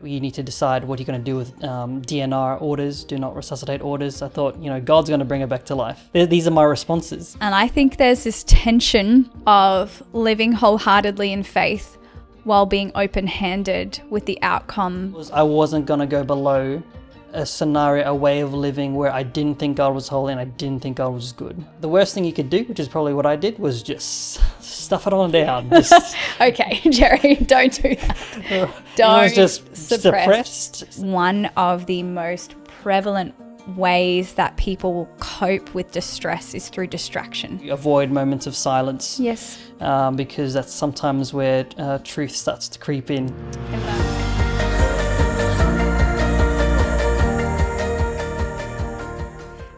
you need to decide what you're going to do with DNR orders, do not resuscitate orders. I thought, God's going to bring her back to life. These are my responses. And I think there's this tension of living wholeheartedly in faith while being open-handed with the outcome. I wasn't going to go below a scenario, a way of living where I didn't think God was holy and I didn't think God was good. The worst thing you could do, which is probably what I did, was just stuff it on down. Okay, Jerry, don't do that. Don't It was just suppressed. One of the most prevalent ways that people will cope with distress is through distraction. You avoid moments of silence. Yes. Because that's sometimes where truth starts to creep in.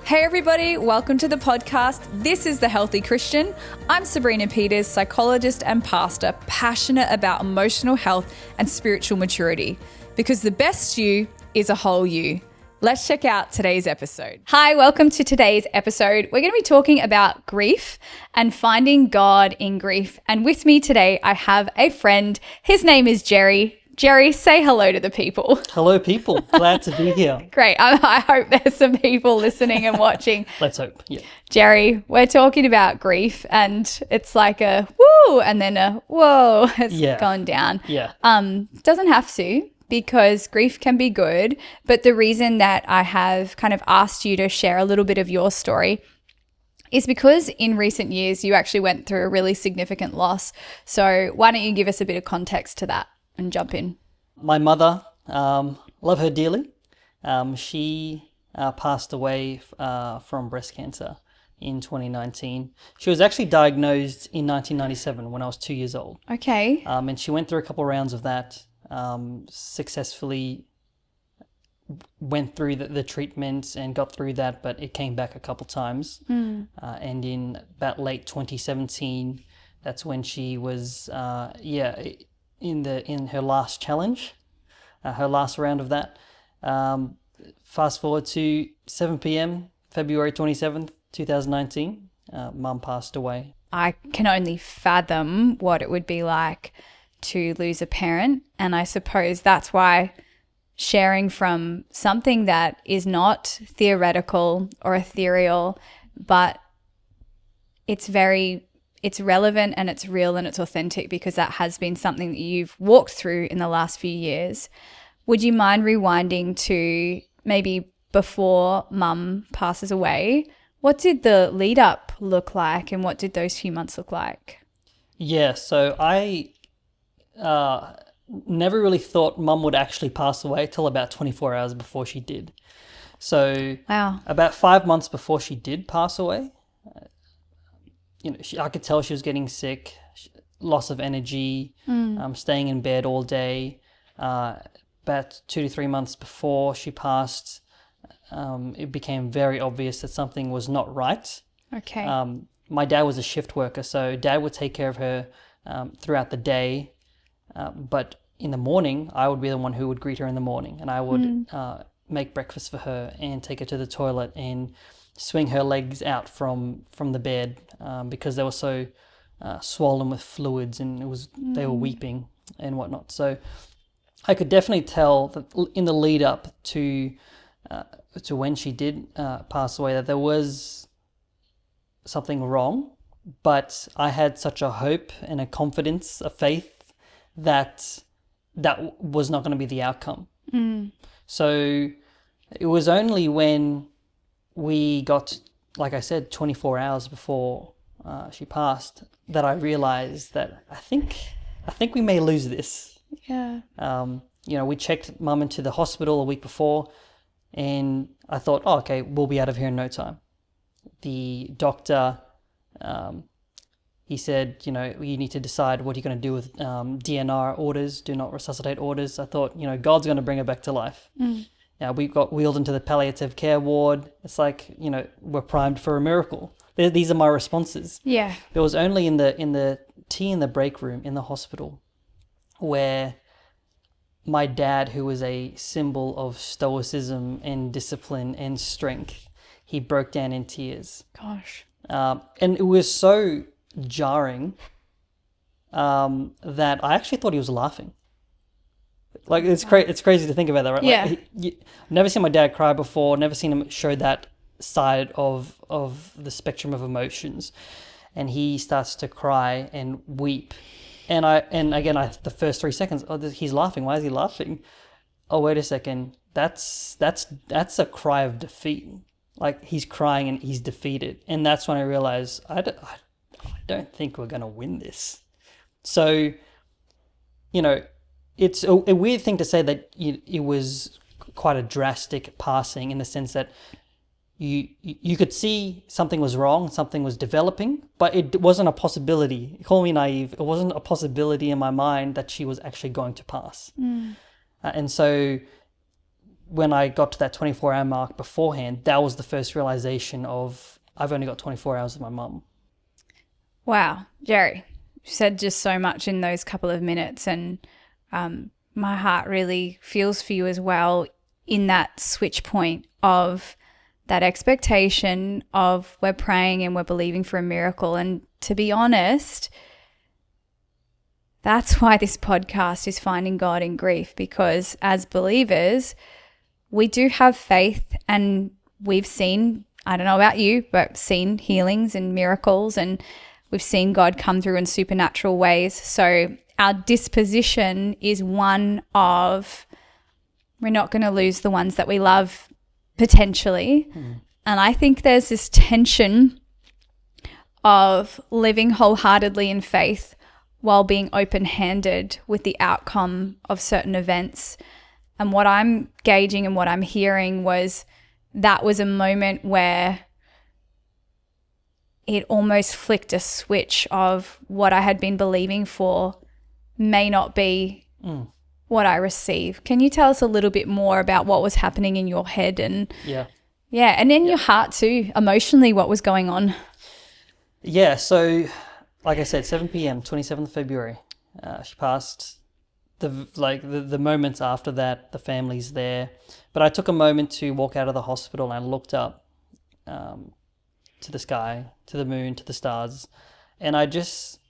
Hey everybody, welcome to the podcast. This is The Healthy Christian. I'm Sabrina Peters, psychologist and pastor, passionate about emotional health and spiritual maturity, because the best you is a whole you. Let's check out today's episode. Hi, welcome to today's episode. We're going to be talking about grief and finding God in grief. And with me today, I have a friend. His name is Jerry. Jerry, say hello to the people. Hello, people. Glad to be here. Great. I hope there's some people listening and watching. Let's hope. Yeah. Jerry, we're talking about grief, and it's like a woo and then a whoa. It's gone down. Yeah. Doesn't have to, because grief can be good. But the reason that I have kind of asked you to share a little bit of your story is because in recent years you actually went through a really significant loss. So why don't you give us a bit of context to that and jump in? My mother, love her dearly. She passed away from breast cancer in 2019. She was actually diagnosed in 1997 when I was 2 years old. Okay. And she went through a couple of rounds of that, successfully went through the treatments and got through that, but it came back a couple times. And in about late 2017, that's when she was, in her last challenge, her last round of that. Fast forward to 7 p.m, February 27th, 2019, Mum passed away. I can only fathom what it would be like to lose a parent. And I suppose that's why sharing from something that is not theoretical or ethereal, but it's relevant and it's real and it's authentic, because that has been something that you've walked through in the last few years. Would you mind rewinding to maybe before Mum passes away? What did the lead up look like, and what did those few months look like? Yeah, so I never really thought Mum would actually pass away till about 24 hours before she did. So wow. About 5 months before she did pass away, I could tell she was getting sick, loss of energy, staying in bed all day. About 2 to 3 months before she passed, it became very obvious that something was not right. Okay. My dad was a shift worker, so Dad would take care of her throughout the day. But in the morning, I would be the one who would greet her in the morning, and I would make breakfast for her and take her to the toilet and swing her legs out from the bed because they were so swollen with fluids, and they were weeping and whatnot. So I could definitely tell that in the lead up to when she did pass away that there was something wrong, but I had such a hope and a confidence, a faith that was not going to be the outcome. So it was only when we got, like I said, 24 hours before she passed, that I realized that I think we may lose this. Yeah. We checked Mum into the hospital a week before, and I thought, oh, okay, we'll be out of here in no time. The doctor, he said, you need to decide what you're going to do with DNR orders, do not resuscitate orders. I thought, God's going to bring her back to life. We got wheeled into the palliative care ward. It's like, we're primed for a miracle. These are my responses. Yeah. It was only in the tea in the break room in the hospital where my dad, who was a symbol of stoicism and discipline and strength, he broke down in tears. Gosh. And it was so jarring that I actually thought he was laughing. Like it's crazy to think about that, right? Yeah. Like, never seen my dad cry before. Never seen him show that side of the spectrum of emotions, and he starts to cry and weep, and again the first 3 seconds, he's laughing. Why is he laughing? Oh, wait a second. That's a cry of defeat. Like, he's crying and he's defeated, and that's when I realized I don't think we're gonna win this. So, it's a weird thing to say that it was quite a drastic passing, in the sense that you could see something was wrong, something was developing, but it wasn't a possibility. Call me naive. It wasn't a possibility in my mind that she was actually going to pass. And so when I got to that 24-hour mark beforehand, that was the first realization of, I've only got 24 hours with my mum. Wow. Jerry, you said just so much in those couple of minutes, and my heart really feels for you as well in that switch point of that expectation of, we're praying and we're believing for a miracle. And to be honest, that's why this podcast is Finding God in Grief, because as believers, we do have faith, and we've seen, I don't know about you, but seen healings and miracles, and we've seen God come through in supernatural ways. So our disposition is one of, we're not going to lose the ones that we love, potentially. And I think there's this tension of living wholeheartedly in faith while being open-handed with the outcome of certain events. And what I'm gauging and what I'm hearing was, that was a moment where it almost flicked a switch of, what I had been believing for may not be what I receive. Can you tell us a little bit more about what was happening in your head and and in your heart too, emotionally, what was going on? Yeah, so like I said, 7 p.m., 27th February, she passed. The moments after that, the family's there. But I took a moment to walk out of the hospital, and I looked up to the sky, to the moon, to the stars, and I just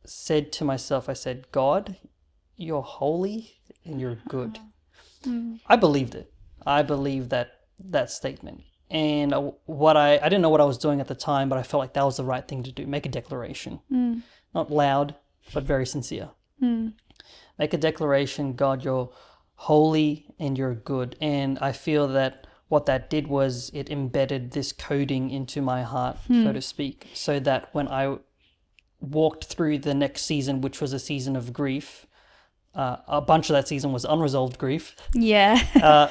said to myself, I said, God, you're holy and you're good. I believed it. I believed that statement. And I didn't know what I was doing at the time, but I felt like that was the right thing to do. Make a declaration. Not loud, but very sincere. Make a declaration, God, you're holy and you're good. And I feel that what that did was, it embedded this coding into my heart, so to speak, so that when I walked through the next season, which was a season of grief, a bunch of that season was unresolved grief. Yeah.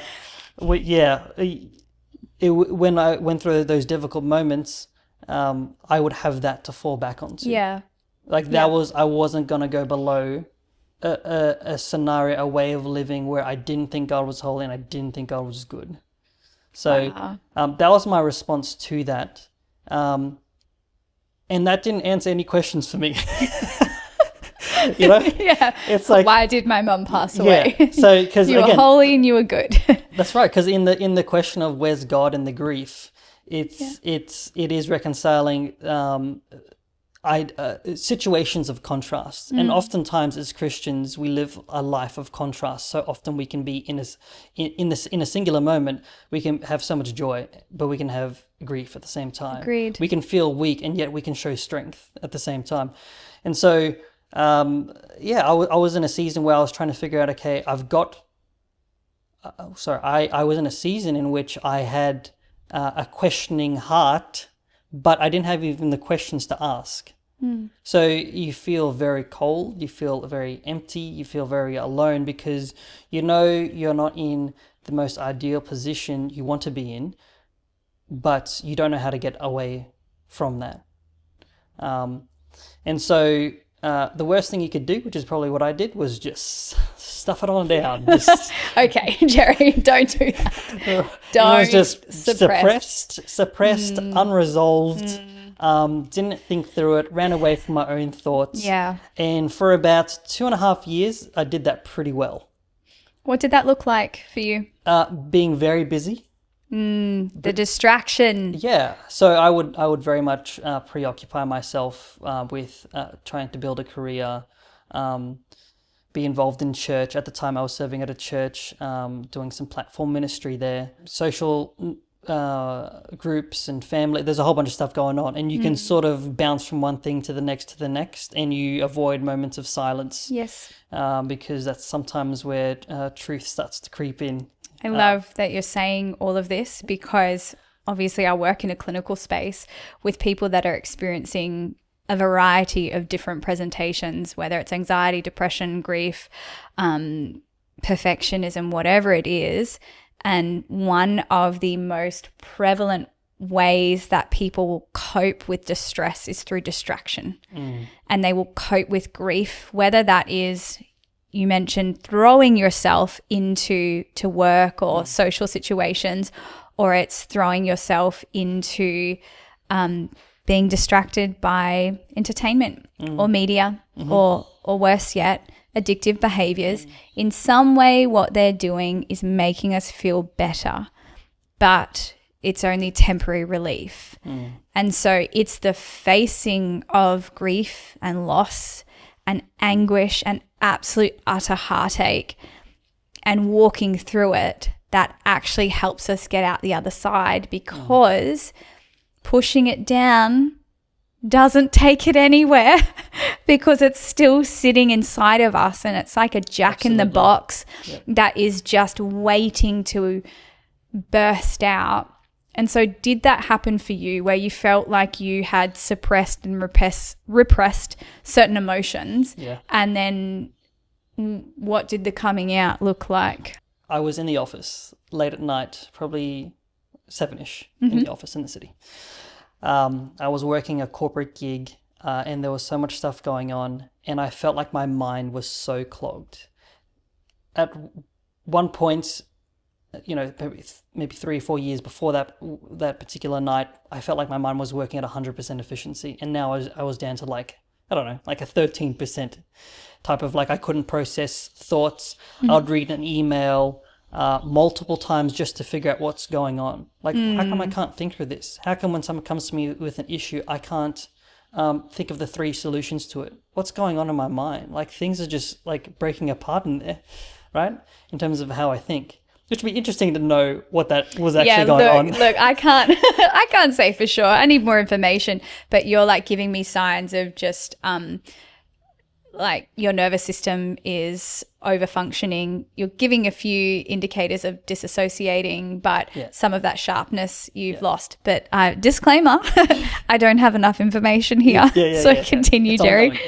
When I went through those difficult moments, I would have that to fall back onto. Yeah. Like that was, I wasn't going to go below a scenario, a way of living where I didn't think God was holy and I didn't think God was good. So that was my response to that. And that didn't answer any questions for me. Yeah. It's like, why did my mum pass away? Yeah. So because you were holy and you were good. That's right. Because in the question of where's God in the grief, it is reconciling situations of contrast. And oftentimes as Christians, we live a life of contrast. So often we can be in a singular moment, we can have so much joy, but we can have grief at the same time. Agreed. We can feel weak, and yet we can show strength at the same time. And so, I was in a season where I was trying to figure out, okay, I was in a season in which I had a questioning heart, but I didn't have even the questions to ask. So you feel very cold, you feel very empty, you feel very alone, because you're not in the most ideal position you want to be in, but you don't know how to get away from that. And so the worst thing you could do, which is probably what I did, was just stuff it on down. Okay, Jerry, don't do that. Don't. It was just suppressed, unresolved. Didn't think through it, ran away from my own thoughts. Yeah. And for about 2.5 years, I did that pretty well. What did that look like for you? Being very busy. The distraction. Yeah. So I would very much preoccupy myself with trying to build a career, be involved in church. At the time I was serving at a church, doing some platform ministry there, social groups and family. There's a whole bunch of stuff going on, and you can sort of bounce from one thing to the next, and you avoid moments of silence. Yes. Because that's sometimes where truth starts to creep in. I love that you're saying all of this, because obviously I work in a clinical space with people that are experiencing a variety of different presentations, whether it's anxiety, depression, grief, perfectionism, whatever it is. And one of the most prevalent ways that people will cope with distress is through distraction. And they will cope with grief, whether that is, you mentioned, throwing yourself into work or social situations, or it's throwing yourself into being distracted by entertainment or media, or worse yet, addictive behaviors. In some way, what they're doing is making us feel better, but it's only temporary relief. And so it's the facing of grief and loss and anguish and absolute utter heartache and walking through it that actually helps us get out the other side, because pushing it down doesn't take it anywhere because it's still sitting inside of us, and it's like a jack in the box that is just waiting to burst out. And so did that happen for you, where you felt like you had suppressed and repressed certain emotions? Yeah. And then what did the coming out look like? I was in the office late at night, probably 7-ish, in the office in the city. I was working a corporate gig, and there was so much stuff going on, and I felt like my mind was so clogged. At one point, maybe 3 or 4 years before that particular night, I felt like my mind was working at 100% efficiency, and now I was down to like a 13% type of, like, I couldn't process thoughts. I'd read an email multiple times just to figure out what's going on. Like, how come I can't think through this? How come when someone comes to me with an issue, I can't think of the 3 solutions to it? What's going on in my mind? Like, things are just like breaking apart in there, right? In terms of how I think. Which would be interesting to know what that was actually going on. Look, I can't say for sure. I need more information, but you're like giving me signs of just like your nervous system is over functioning. You're giving a few indicators of disassociating, but some of that sharpness you've lost. But disclaimer, I don't have enough information here. Continue, Jerry.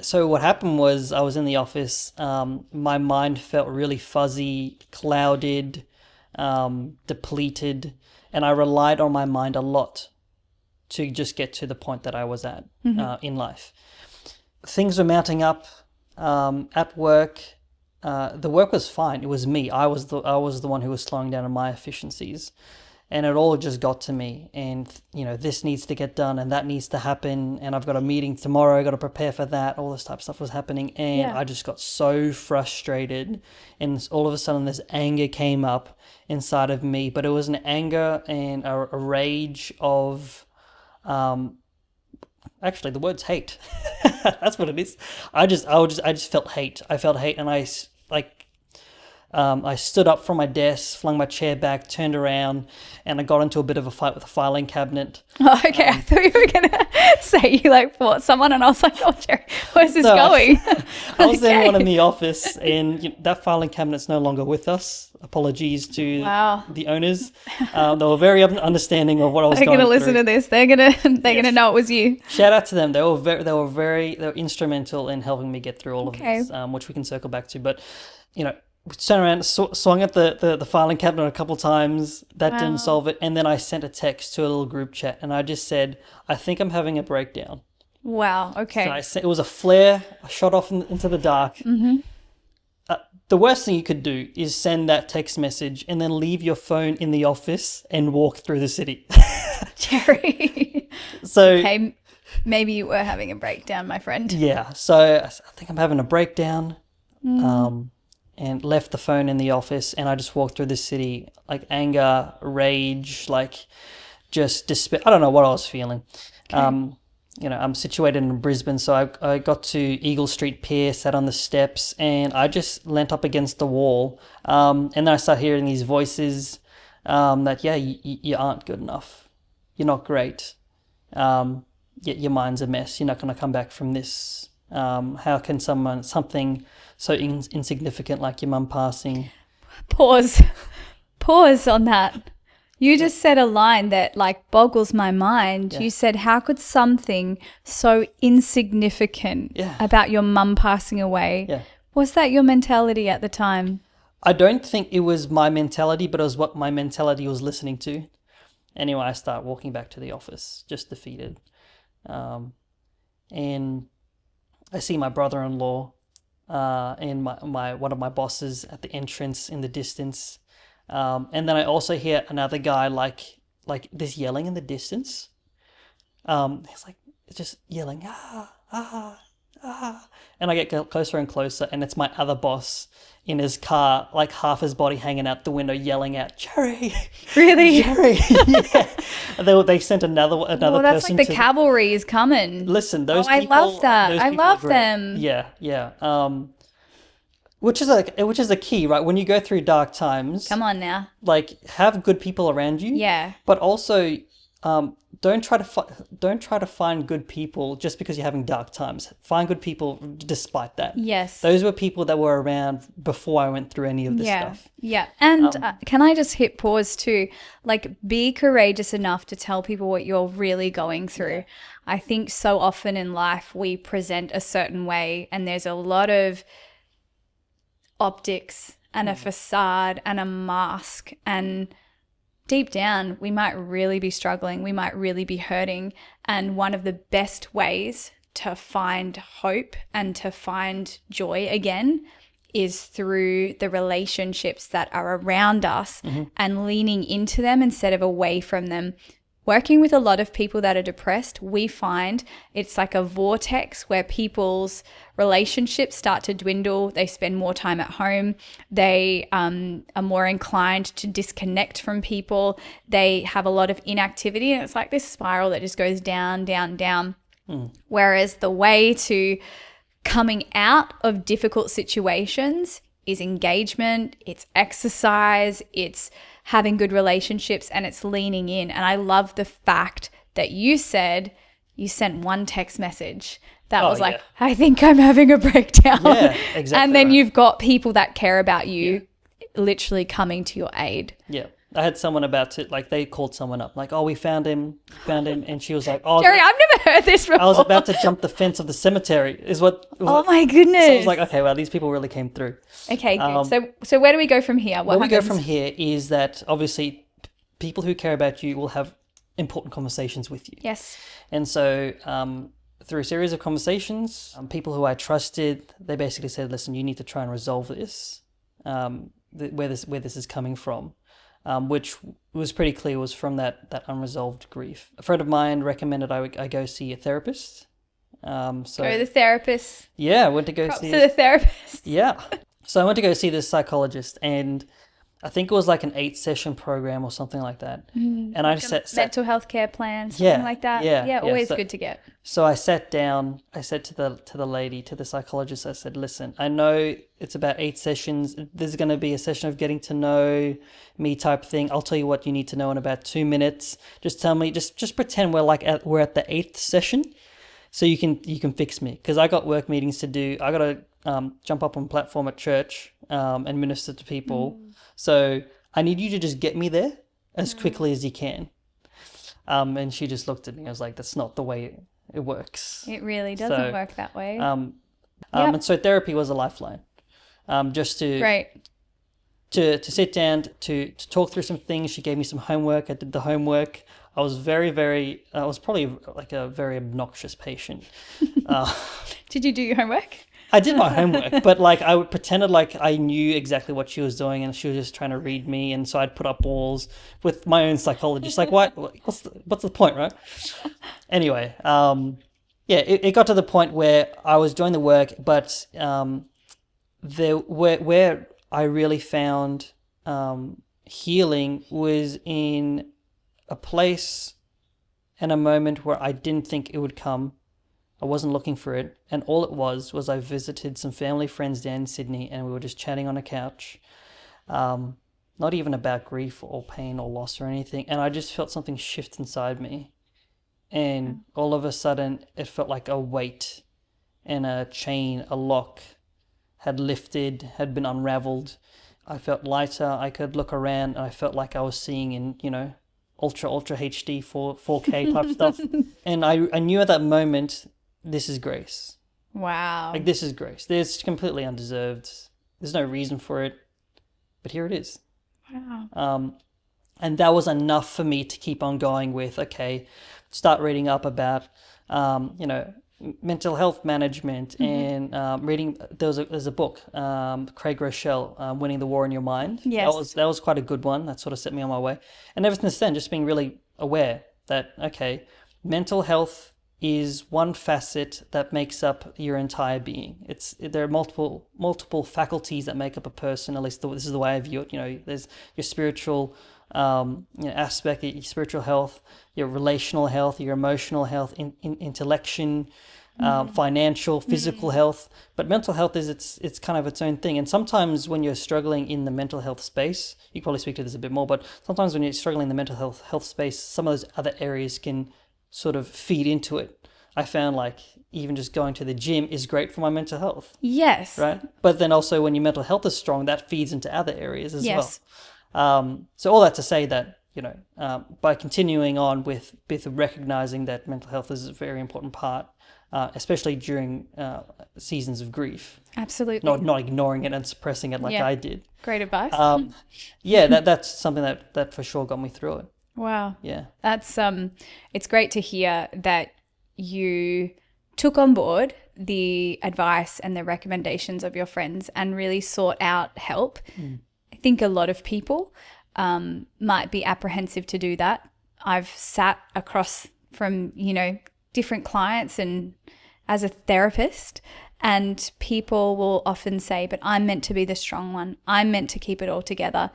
So what happened was, I was in the office. My mind felt really fuzzy, clouded, depleted, and I relied on my mind a lot to just get to the point that I was at in life. Things were mounting up at work. The work was fine. It was me. I was the one who was slowing down on my efficiencies, and it all just got to me. And this needs to get done, and that needs to happen. And I've got a meeting tomorrow. I got to prepare for that. All this type of stuff was happening, and I just got so frustrated. And all of a sudden, this anger came up inside of me. But it was an anger and a rage of. Actually, the word's hate. That's what it is. I just felt hate. I felt hate, and I stood up from my desk, flung my chair back, turned around, and I got into a bit of a fight with the filing cabinet. Oh, okay. I thought you were gonna say you like fought someone, and I was like, "Oh, Jerry, where's this going?" I was the only one in the office, and that filing cabinet's no longer with us. Apologies to the owners. They were very understanding of what I was going through. They're going to listen to this. They're gonna know it was you. Shout out to them. They were instrumental in helping me get through all of this, which we can circle back to. But we turned around, swung at the filing cabinet a couple times. That didn't solve it. And then I sent a text to a little group chat, and I just said, "I think I'm having a breakdown." Wow. Okay. So it was a flare. I shot off into the dark. The worst thing you could do is send that text message and then leave your phone in the office and walk through the city. Jerry. So okay, maybe you were having a breakdown, my friend. Yeah. So I think I'm having a breakdown. And left the phone in the office, and I just walked through the city, like anger, rage, like just despair. I don't know what I was feeling. Okay. I'm situated in Brisbane, so I got to Eagle Street Pier, sat on the steps, and I just leant up against the wall. And then I start hearing these voices that, yeah, you aren't good enough. You're not great. Your mind's a mess. You're not going to come back from this. How can something so insignificant like your mum passing? Pause on that. You just said a line that like boggles my mind. You said, how could something so insignificant about your mum passing away? Was that your mentality at the time? I don't think it was my mentality, but it was what my mentality was listening to. Anyway, I start walking back to the office, just defeated. And I see my brother-in-law and my one of my bosses at the entrance in the distance. And then I also hear another guy like this yelling in the distance. He's like just yelling, ah, ah, ah. And I get closer and closer, and it's my other boss in his car, like half his body hanging out the window, yelling out, Jerry. Really? Jerry. Yeah. And they sent another Well, person. that's like the cavalry is coming. Listen, those I people. love that. Those I people love are great. them. Yeah. Which is a key, right? When you go through dark times, Come on now. like have good people around you. Yeah. But also, don't try to find good people just because you're having dark times. Find good people despite that. Yes. Those were people that were around before I went through any of this stuff. Yeah. And can I just hit pause too? Like, be courageous enough to tell people what you're really going through. Yeah. I think so often in life we present a certain way, and there's a lot of optics and a facade and a mask, and deep down we might really be struggling, we might really be hurting. And one of the best ways to find hope and to find joy again is through the relationships that are around us and leaning into them instead of away from them. Working with a lot of people that are depressed, we find it's like a vortex where people's relationships start to dwindle. They spend more time at home. They are more inclined to disconnect from people. They have a lot of inactivity, and it's like this spiral that just goes down, down, down. Whereas the way to coming out of difficult situations is engagement, it's exercise, it's having good relationships, and it's leaning in. And I love the fact that you said you sent one text message that was like, I think I'm having a breakdown. Yeah, exactly. And then you've got people that care about you literally coming to your aid. Yeah. I had someone about to, like, they called someone up, like, oh, we found him. And she was like, oh, Jerry, I've never heard this before. I was about to jump the fence of the cemetery, Oh my goodness. So I was like, okay, well, these people really came through. Okay, good. So where do we go from here? Where we go from here is that obviously people who care about you will have important conversations with you. Yes. And so through a series of conversations, people who I trusted, they basically said, listen, you need to try and resolve this, where this is coming from. Which was pretty clear was from that unresolved grief. A friend of mine recommended I go see a therapist. Go to the therapist. Yeah, I went to go Props see to the therapist. Yeah. So I went to go see this psychologist, and I think it was like an 8-session program or something like that. And I just sat mental health care plan, something like that. Yeah, always good to get. So I sat down, I said to the lady, to the psychologist, I said, listen, I know it's about 8 sessions. There's going to be a session of getting to know me type thing. I'll tell you what you need to know in about 2 minutes. Just tell me, just pretend we're at the 8th session, so you can fix me. Because I got work meetings to do. I got to jump up on platform at church and minister to people. So I need you to just get me there as quickly as you can. And she just looked at me. I was like, that's not the way it works. It really doesn't work that way. And so therapy was a lifeline. Just to Great. To sit down, to talk through some things. She gave me some homework. I did the homework. I was I was probably like a very obnoxious patient. Did you do your homework? I did my homework, but like I pretended like I knew exactly what she was doing, and she was just trying to read me. And so I'd put up walls with my own psychologist. Like, what? What's the point, right? Anyway, it got to the point where I was doing the work, but where I really found healing was in a place and a moment where I didn't think it would come. I wasn't looking for it. And all it was I visited some family friends down in Sydney, and we were just chatting on a couch. Not even about grief or pain or loss or anything. And I just felt something shift inside me. And all of a sudden, it felt like a weight and a chain, a lock had lifted, had been unraveled. I felt lighter. I could look around, and I felt like I was seeing in, ultra HD 4K type stuff. And I knew at that moment, this is grace. Wow. Like, this is grace. It's completely undeserved. There's no reason for it, but here it is. Wow. And that was enough for me to keep on going with, okay, start reading up about, mental health management, and reading. There's a book, Craig Rochelle, Winning the War in Your Mind. Yes. That was quite a good one. That sort of set me on my way. And ever since then, just being really aware that, okay, mental health is one facet that makes up your entire being. There are multiple faculties that make up a person. At least this is the way I view it. There's your spiritual aspect, your spiritual health, your relational health, your emotional health, intellection, financial, physical health. But mental health is it's kind of its own thing. And sometimes when you're struggling in the mental health space, you can probably speak to this a bit more, but sometimes when you're struggling in the mental health space, some of those other areas can sort of feed into it. I found like even just going to the gym is great for my mental health. Yes. Right? But then also when your mental health is strong, that feeds into other areas as yes. well. So all that to say that, by continuing on with recognizing that mental health is a very important part, especially during seasons of grief. Absolutely. Not ignoring it and suppressing it like I did. Great advice. That's something that for sure got me through it. Wow. Yeah. That's it's great to hear that you took on board the advice and the recommendations of your friends and really sought out help. I think a lot of people might be apprehensive to do that. I've sat across from, different clients and as a therapist, and people will often say, but I'm meant to be the strong one. I'm meant to keep it all together.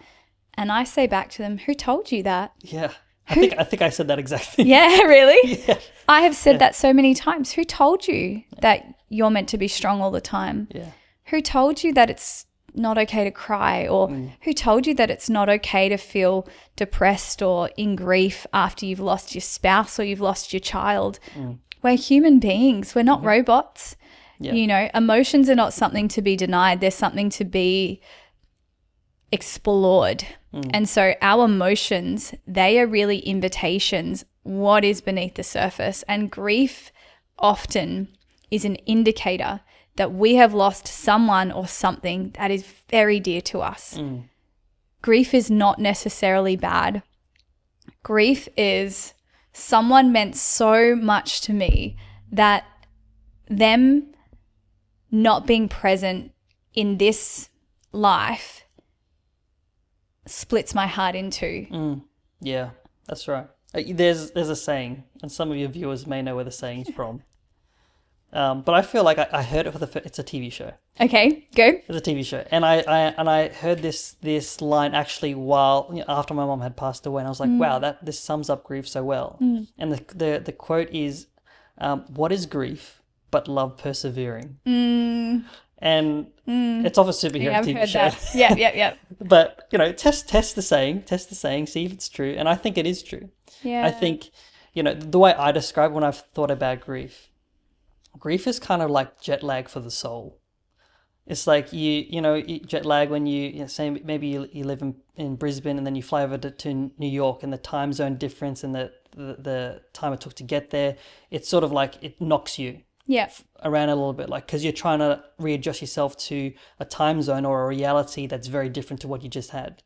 And I say back to them, who told you that? Yeah. I think I said that exactly. Yeah, really? Yeah. I have said that so many times. Who told you that you're meant to be strong all the time? Yeah. Who told you that it's not okay to cry, or who told you that it's not okay to feel depressed or in grief after you've lost your spouse or you've lost your child? We're human beings. We're not robots. Yeah. Emotions are not something to be denied. They're something to be explored. And so our emotions, they are really invitations, what is beneath the surface. And grief often is an indicator that we have lost someone or something that is very dear to us. Grief is not necessarily bad. Grief is someone meant so much to me that them not being present in this life splits my heart in two. Yeah, that's right. There's a saying, and some of your viewers may know where the saying's from. But I feel like I heard it it's a TV show. Okay, go. It's a TV show, and I heard this line actually while after my mom had passed away, and I was like, wow, this sums up grief so well. And the quote is, "What is grief but love persevering?" And it's off a superhero I've TV heard show. that. Yeah. But test the saying, see if it's true, and I think it is true. Yeah. I think the way I describe when I've thought about grief is kind of like jet lag for the soul. It's like you jet lag when you say maybe you live in Brisbane and then you fly over to New York, and the time zone difference and the time it took to get there, it's sort of like it knocks you around a little bit, like, because you're trying to readjust yourself to a time zone or a reality that's very different to what you just had.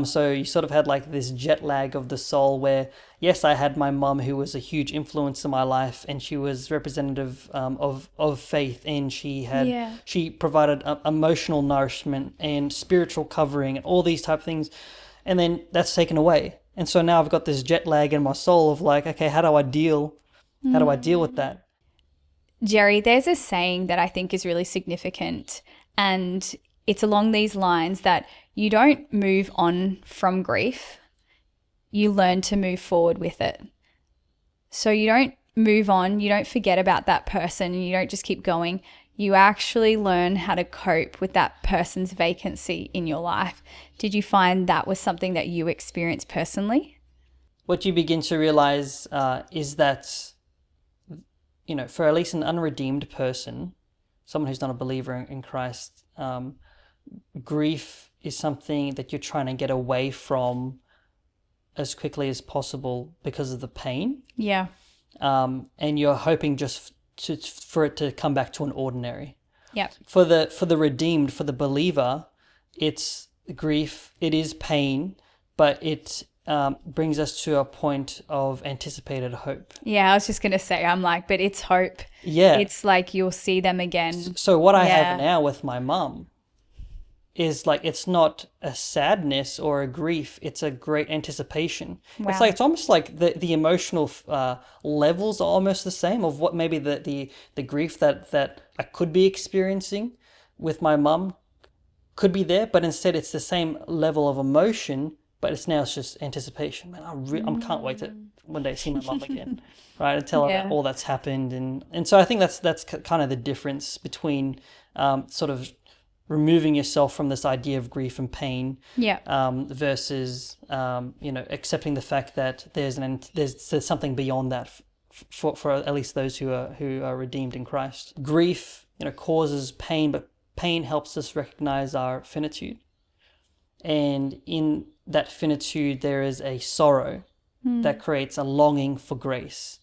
So you sort of had like this jet lag of the soul where, yes, I had my mum who was a huge influence in my life, and she was representative of faith, and she provided emotional nourishment and spiritual covering and all these type of things, and then that's taken away. And so now I've got this jet lag in my soul of like, okay, how do I deal with that? Jerry, there's a saying that I think is really significant, and it's along these lines that you don't move on from grief, you learn to move forward with it. So you don't move on, you don't forget about that person, and you don't just keep going. You actually learn how to cope with that person's vacancy in your life. Did you find that was something that you experienced personally? What you begin to realize is that, for at least an unredeemed person, someone who's not a believer in Christ, grief is something that you're trying to get away from as quickly as possible because of the pain. Yeah. And you're hoping just for it to come back to an ordinary. Yeah. For the redeemed, for the believer, it's grief, it is pain, but it brings us to a point of anticipated hope. Yeah, I was just going to say, I'm like, but it's hope. Yeah. It's like you'll see them again. So what I have now with my mum is like, it's not a sadness or a grief, it's a great anticipation. Wow. It's almost like the emotional levels are almost the same of what maybe the grief that I could be experiencing with my mum could be there, but instead it's the same level of emotion, but it's just anticipation. Man, I can't wait to one day see my mum again, right? And tell her about all that's happened. And so I think that's kind of the difference between sort of removing yourself from this idea of grief and pain, versus accepting the fact that there's something beyond that for at least those who are redeemed in Christ. Grief, causes pain, but pain helps us recognize our finitude, and in that finitude there is a sorrow that creates a longing for grace,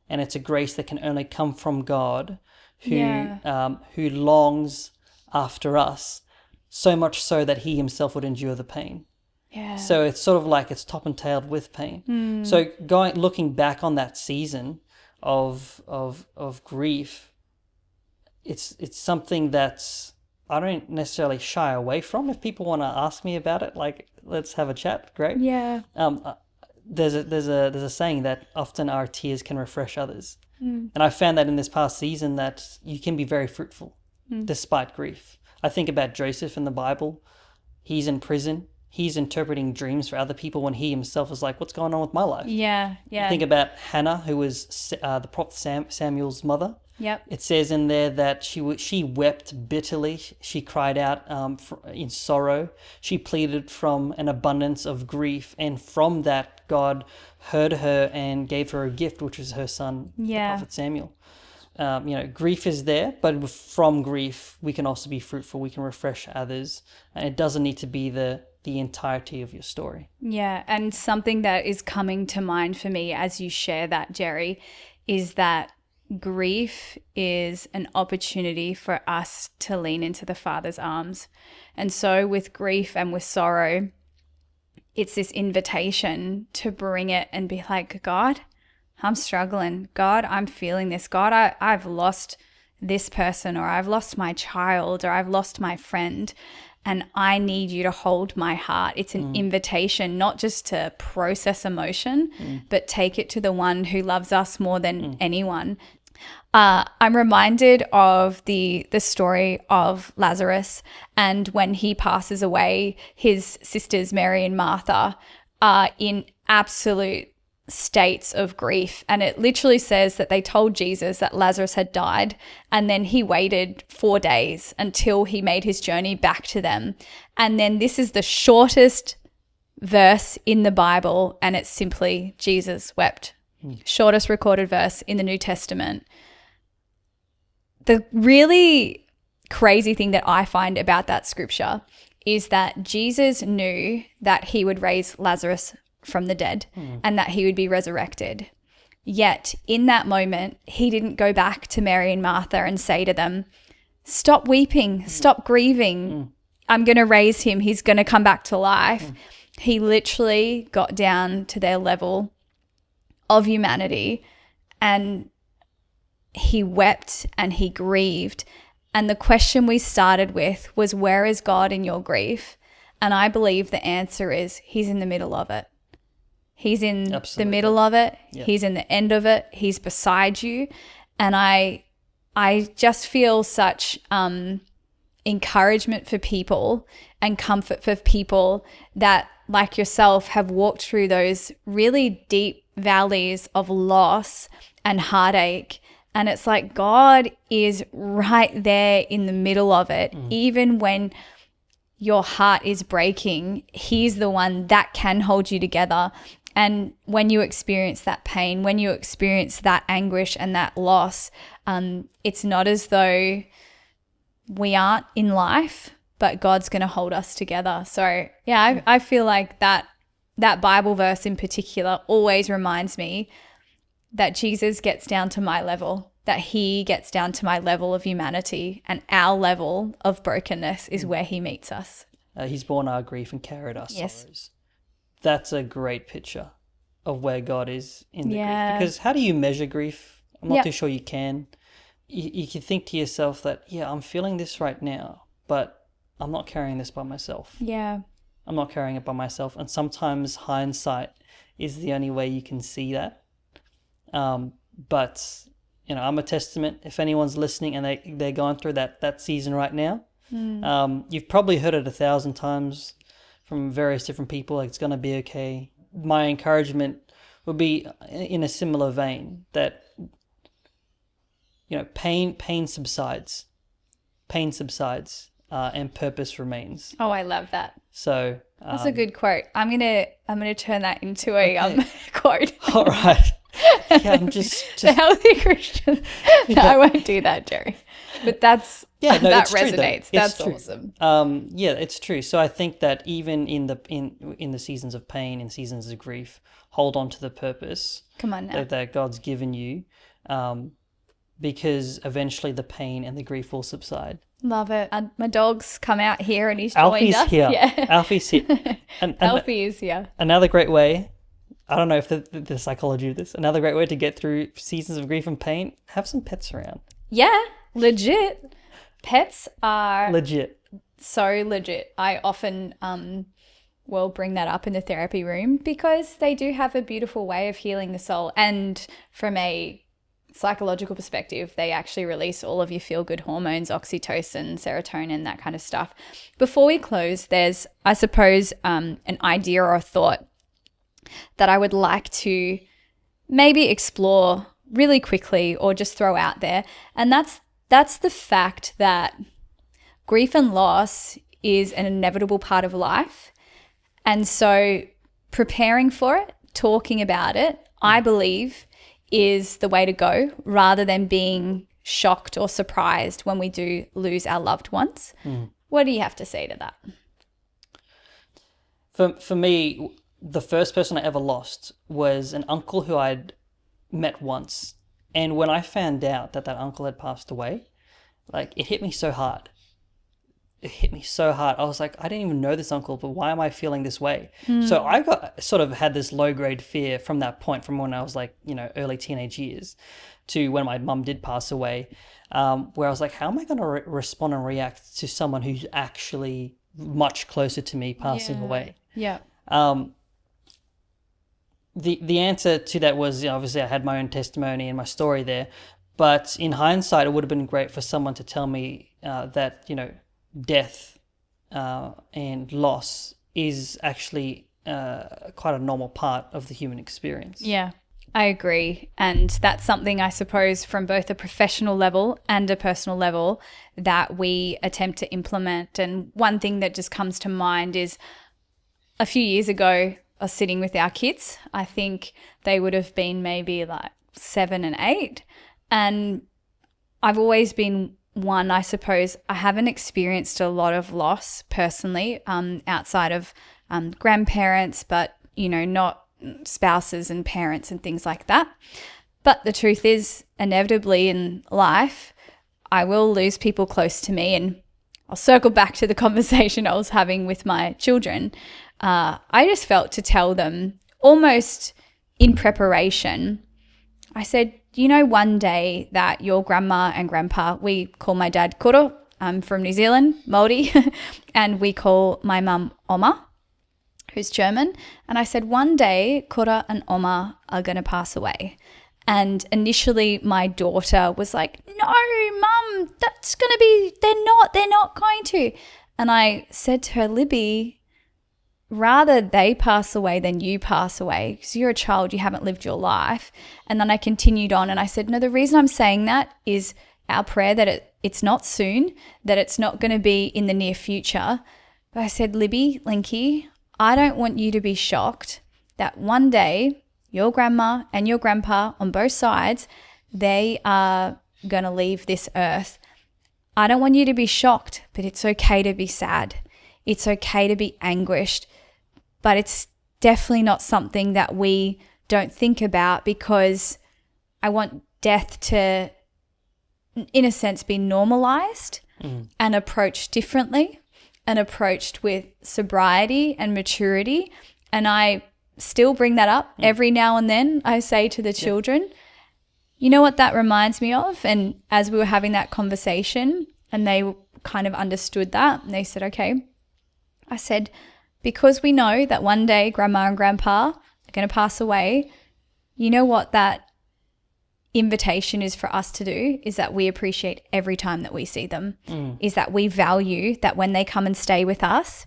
and it's a grace that can only come from God, who longs after us, so much so that he himself would endure the pain. Yeah. So it's sort of like it's top and tailed with pain. So looking back on that season of grief, it's something that's I don't necessarily shy away from. If people want to ask me about it, like, let's have a chat, great. Yeah. There's a saying that often our tears can refresh others. And I found that in this past season that you can be very fruitful despite grief. I think about Joseph in the Bible. He's in prison. He's interpreting dreams for other people when he himself is like, what's going on with my life? Yeah, yeah. Think about Hannah, who was the prophet Samuel's mother. Yep. It says in there that she wept bitterly. She cried out in sorrow. She pleaded from an abundance of grief. And from that, God heard her and gave her a gift, which was her son, the prophet Samuel. Grief is there, but from grief, we can also be fruitful. We can refresh others. And it doesn't need to be the entirety of your story. Yeah. And something that is coming to mind for me as you share that, Jerry, is that grief is an opportunity for us to lean into the Father's arms. And so with grief and with sorrow, it's this invitation to bring it and be like, God, I'm struggling. God, I'm feeling this. God, I've lost this person, or I've lost my child, or I've lost my friend, and I need you to hold my heart. It's an invitation, not just to process emotion, but take it to the one who loves us more than anyone. I'm reminded of the story of Lazarus, and when he passes away, his sisters Mary and Martha are in absolute states of grief. And it literally says that they told Jesus that Lazarus had died, and then he waited 4 days until he made his journey back to them. And then this is the shortest verse in the Bible, and it's simply Jesus wept. Shortest recorded verse in the New Testament. The really crazy thing that I find about that scripture is that Jesus knew that he would raise Lazarus from the dead and that he would be resurrected. Yet in that moment, he didn't go back to Mary and Martha and say to them, stop weeping, stop grieving. I'm going to raise him. He's going to come back to life. He literally got down to their level of humanity, and he wept and he grieved. And the question we started with was, where is God in your grief? And I believe the answer is he's in the middle of it. He's in the middle of it. Yep. He's in the end of it. He's beside you. And I just feel such encouragement for people and comfort for people that like yourself, have walked through those really deep valleys of loss and heartache. And it's like God is right there in the middle of it. Even when your heart is breaking, He's the one that can hold you together. And when you experience that pain, when you experience that anguish and that loss, it's not as though we aren't in life, but God's going to hold us together. So yeah, I feel like that Bible verse in particular always reminds me that Jesus gets down to my level, that He gets down to my level of humanity, and our level of brokenness is where He meets us. He's borne our grief and carried our Yes. sorrows. That's a great picture of where God is in the Yeah. grief. Because how do you measure grief? I'm not Yep. too sure you can. You can think to yourself that, yeah, I'm feeling this right now, but I'm not carrying this by myself. Yeah. I'm not carrying it by myself. And sometimes hindsight is the only way you can see that. But, I'm a testament. If anyone's listening and they're going through that season right now, you've probably heard it 1,000 times from various different people, like it's going to be okay. My encouragement would be in a similar vein that, pain subsides. Pain subsides. And purpose remains. Oh, I love that. So That's a good quote. I'm gonna turn that into a quote. all right. Yeah, I'm just The healthy Christian. No, I won't do that, Jerry. But that it's true, though. resonates. It's That's true. awesome. Yeah, it's true. So I think that even in the seasons of pain, in seasons of grief, hold on to the purpose Come on now. that God's given you, because eventually the pain and the grief will subside. Love it. And my dog's come out here and he's joined Alfie's us. here. Yeah. Alfie's here. And Alfie is here. another great way, I don't know if the psychology of this, another great way to get through seasons of grief and pain, have some pets around. Yeah, legit. Pets are Legit. so legit. I often will bring that up in the therapy room because they do have a beautiful way of healing the soul. And from a psychological perspective, they actually release all of your feel-good hormones, oxytocin, serotonin, that kind of stuff. Before we close, there's, I suppose, an idea or a thought that I would like to maybe explore really quickly or just throw out there. And that's the fact that grief and loss is an inevitable part of life. And so preparing for it, talking about it, I believe is the way to go rather than being shocked or surprised when we do lose our loved ones. What do you have to say to that? For me, the first person I ever lost was an uncle who I'd met once. And when I found out that uncle had passed away, like, it hit me so hard. It hit me so hard. I was like, I didn't even know this uncle, but why am I feeling this way? So I had this low-grade fear from that point, from when I was like, early teenage years to when my mum did pass away, where I was like, how am I going to respond and react to someone who's actually much closer to me passing away? Yeah. The answer to that was, obviously I had my own testimony and my story there, but in hindsight, it would have been great for someone to tell me that, death and loss is actually quite a normal part of the human experience. Yeah, I agree. And that's something, I suppose, from both a professional level and a personal level that we attempt to implement. And one thing that just comes to mind is a few years ago, I was sitting with our kids. I think they would have been maybe like 7 and 8. And I've always been one, I suppose, I haven't experienced a lot of loss personally, outside of grandparents, but, not spouses and parents and things like that. But the truth is, inevitably in life, I will lose people close to me. And I'll circle back to the conversation I was having with my children. I just felt to tell them almost in preparation. I said, one day that your grandma and grandpa, we call my dad Kuro, I'm from New Zealand, Māori, and we call my mum Oma, who's German. And I said, one day Kuro and Oma are going to pass away. And initially my daughter was like, no, mum, that's going to be, they're not going to. And I said to her, Libby, rather they pass away than you pass away, because you're a child, you haven't lived your life. And then I continued on and I said, no, the reason I'm saying that is our prayer that it's not soon, that it's not going to be in the near future. But I said, Libby, Linky, I don't want you to be shocked that one day your grandma and your grandpa on both sides, they are going to leave this earth. I don't want you to be shocked, but it's okay to be sad. It's okay to be anguished, but it's definitely not something that we don't think about, because I want death to, in a sense, be normalized and approached differently and approached with sobriety and maturity. And I still bring that up every now and then. I say to the children, you know what that reminds me of? And as we were having that conversation and they kind of understood that, and they said, okay. I said, because we know that one day grandma and grandpa are going to pass away, you know what that invitation is for us to do is that we appreciate every time that we see them, is that we value that when they come and stay with us,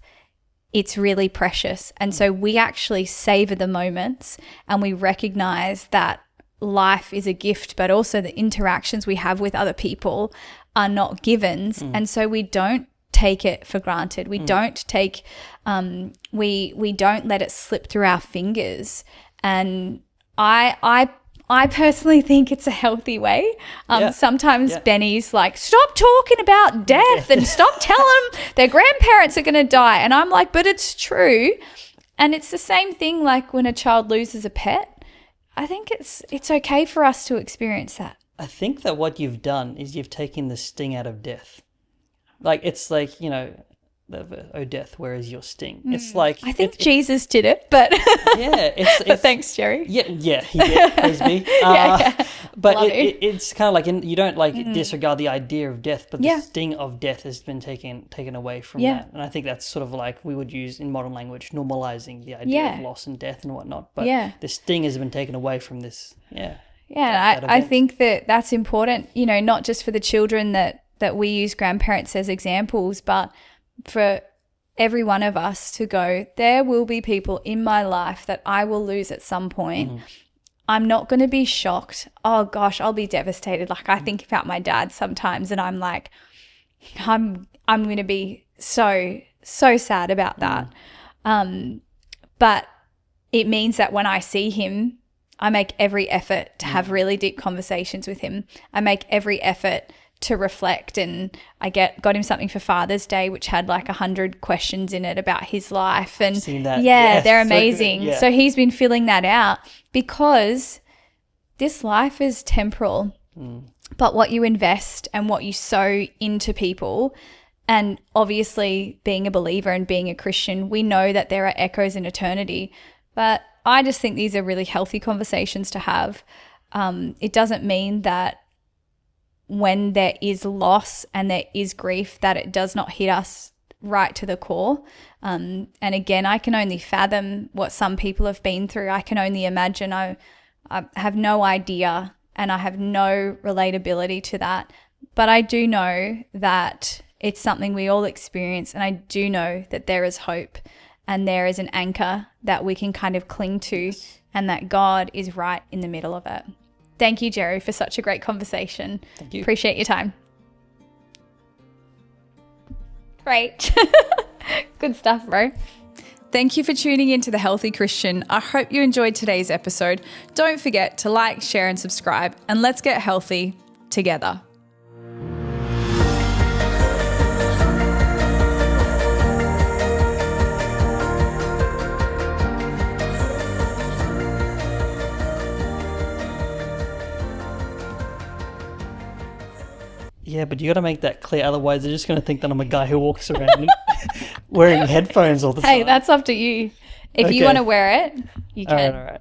it's really precious. And so we actually savor the moments and we recognize that life is a gift, but also the interactions we have with other people are not givens. And so we don't take it for granted. We don't take, we don't let it slip through our fingers. And I personally think it's a healthy way. Sometimes Benny's like, stop talking about death and stop telling them their grandparents are going to die. And I'm like, but it's true. And it's the same thing like when a child loses a pet. I think it's okay for us to experience that. I think that what you've done is you've taken the sting out of death. Like, it's like, you know, oh death, where is your sting? It's like, I think Jesus did it, but but thanks, Jerry. Yeah, he did. Praise me. But it's kind of like you don't like disregard the idea of death, but the sting of death has been taken away from that. And I think that's sort of like we would use in modern language, normalizing the idea of loss and death and whatnot. But the sting has been taken away from this. I think that's important. You know, not just for the children that we use grandparents as examples, but for every one of us to go, there will be people in my life that I will lose at some point. I'm not going to be shocked. Oh gosh, I'll be devastated. Like I think about my dad sometimes and I'm like, I'm going to be so sad about that. But it means that when I see him, I make every effort to have really deep conversations with him. I make every effort to reflect, and I got him something for Father's Day which had like 100 questions in it about his life, and seen that. They're amazing. So he's been filling that out because this life is temporal, but what you invest and what you sow into people, and obviously being a believer and being a Christian, we know that there are echoes in eternity. But I just think these are really healthy conversations to have. It doesn't mean that when there is loss and there is grief that it does not hit us right to the core. And again, I can only fathom what some people have been through. I can only imagine. I have no idea and I have no relatability to that. But I do know that it's something we all experience, and I do know that there is hope and there is an anchor that we can kind of cling to, and that God is right in the middle of it. Thank you, Jerry, for such a great conversation. Thank you. Appreciate your time. Great. Good stuff, bro. Thank you for tuning in to The Healthy Christian. I hope you enjoyed today's episode. Don't forget to like, share, and subscribe, and let's get healthy together. Yeah, but you got to make that clear. Otherwise, they're just going to think that I'm a guy who walks around wearing headphones all the time. Hey, that's up to you. If you want to wear it, you can. All right.